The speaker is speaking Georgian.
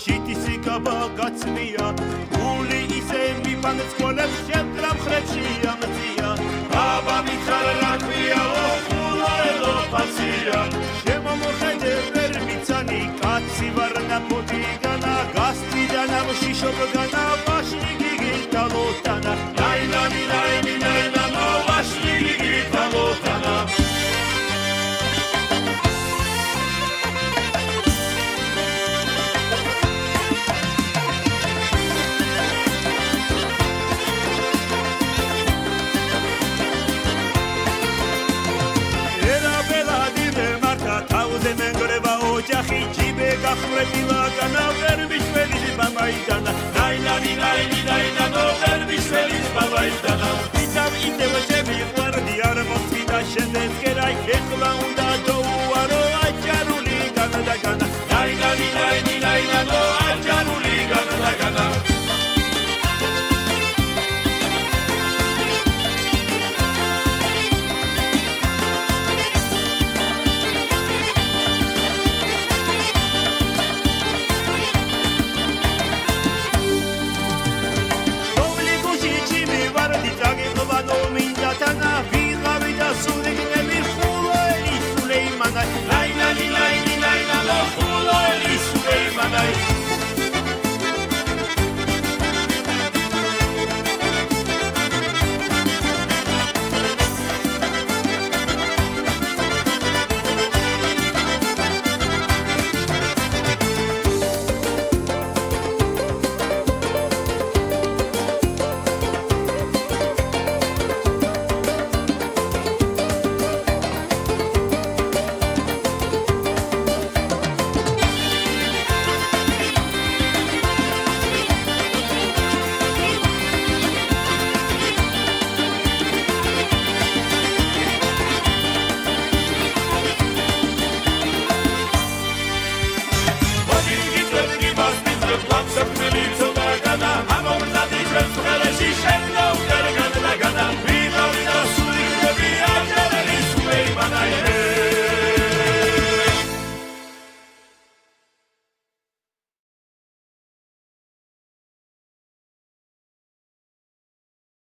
ჩიტისი გაბა გაცნია გული ისე მიფანებს გონებს შემდგრა მხრებში ამწია აბა მიცარ რა ქვიაო გულაელო ფაცია შემომხედე ვერ მიცანი კაცი ვარ ნაპოდიგანა გასტიდან ამშიშობგანა ვაშლი გიგიტალოთანა ლაილანი ლაილი ლაილანო ვაშლი გიგიტალოთანა ოჯახი ჯიბე გახვრეტილა განა ვერ მიშველის ბაბაიდანა ლაილანი ლაილი ლაილანო ვერ მიშველის ბაბაიდანა